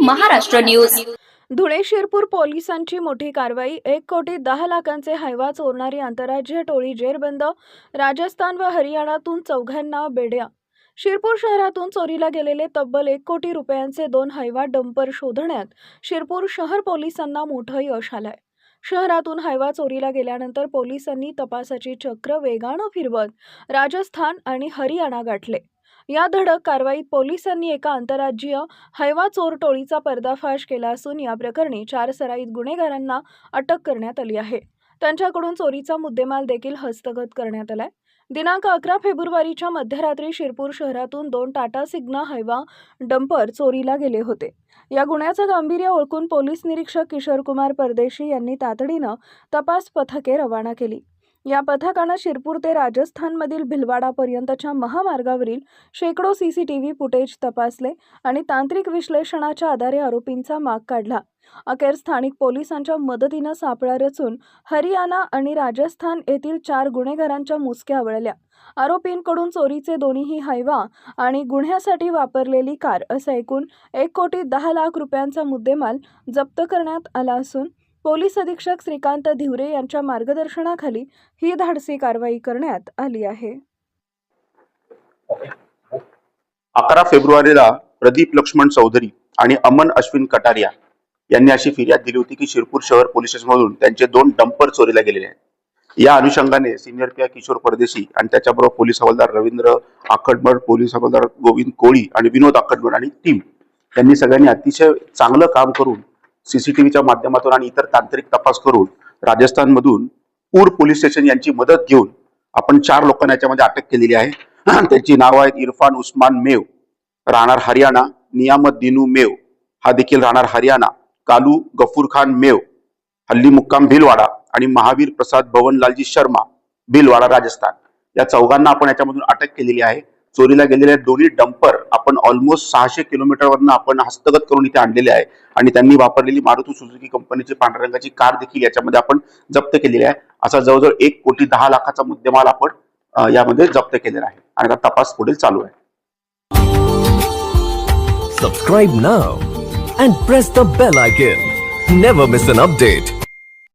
Maharashtra news. Dhule Shirpur पोलिसांची मोठी कारवाई। 1,10,00,000चे हायवा चोरणारी आंतरराज्यीय टोळी जेरबंद। राजस्थान व हरियाणातून चौघांना बेड्या। शिरपूर शहरातून चोरीला गेलेले तब्बल 1 कोटी रुपयांचे 2 हायवा डंपर शोधण्यात शिरपूर शहर पोलिसांना मोठं यश आलंय। शहरातून हायवा चोरीला गेल्यानंतर पोलिसांनी तपासाची चक्र वेगानं फिरवत राजस्थान आणि हरियाणा गाठले। या धडक कारवाईत पोलिसांनी एका आंतरराज्यीय हायवा चोर टोळीचा पर्दाफाश केला असून या प्रकरणी 4 सराईत गुन्हेगारांना अटक करण्यात आली आहे। त्यांच्याकडून चोरीचा मुद्देमाल देखील हस्तगत करण्यात आलाय। दिनांक 11 फेब्रुवारीच्या मध्यरात्री शिरपूर शहरातून 2 टाटा सिग्ना हायवा डंपर चोरीला गेले होते। या गुन्ह्याचं गांभीर्य ओळखून पोलीस निरीक्षक किशोरकुमार परदेशी यांनी तातडीनं तपास पथके रवाना केली। या पथकानं शिरपूर ते राजस्थानमधील भिलवाडापर्यंतच्या महामार्गावरील शेकडो सीसीटीव्ही फुटेज तपासले आणि तांत्रिक विश्लेषणाच्या आधारे आरोपींचा माग काढला। अखेर स्थानिक पोलिसांच्या मदतीनं सापळा रचून हरियाणा आणि राजस्थान येथील 4 गुन्हेगारांच्या मुसक्या आवळल्या। आरोपींकडून चोरीचे दोन्ही हायवा आणि गुन्ह्यासाठी वापरलेली कार असा एकूण 1,10,00,000 रुपयांचा मुद्देमाल जप्त करण्यात आला असून पोलीस अधीक्षक श्रीकांत धिवरे यांच्या मार्गदर्शनाखाली ही धाडसी कारवाई करण्यात आली आहे। 11 फेब्रुवारीला प्रदीप लक्ष्मण चौधरी आणि अमन अश्विन कटारिया यांनी अशी फिर्याद दिली होती की शिरपूर शहर पोलीस स्टेशनमधून त्यांचे 2 डंपर चोरीला गेलेले आहेत। या अनुषंगाने सिनियर पी किशोर परदेशी आणि त्याच्याबरोबर पोलीस हवालदार रवींद्र आखडमड, पोलीस हवालदार गोविंद कोळी आणि विनोद आखडमड आणि टीम यांनी सगळ्यांनी अतिशय चांगलं काम करून सीसीटीव्हीच्या माध्यमातून आणि इतर तांत्रिक तपास करून राजस्थानमधून पूर पोलीस स्टेशन यांची मदत घेऊन आपण 4 लोकांना याच्यामध्ये अटक केलेली आहे। त्यांची नाव आहेत इरफान उस्मान मेव राहणार हरियाणा, नियामत दिनू मेव हा देखील राहणार हरियाणा, कालू गफूर खान मेव हल्ली मुक्काम भिलवाडा आणि महावीर प्रसाद भवनलालजी शर्मा भिलवाडा राजस्थान। या चौघांना आपण याच्यामधून अटक केलेली आहे। चोरीला गेलेले दोन्ही डंपर आपण ऑलमोस्ट 600 किलोमीटरवरनं आपण हस्तगत करून इथे आणलेले आहे आणि त्यांनी वापरलेली मारुती सुझुकी कंपनीची पांढऱ्या रंगाची कार देखील याच्यामध्ये आपण जप्त केलेली आहे। असा जवळजवळ 1,10,00,000चा मुद्देमाल आपण यामध्ये जप्त केलेला आहे आणि आता तपास पुढील चालू आहे। Subscribe now and press the bell icon. Never miss an update.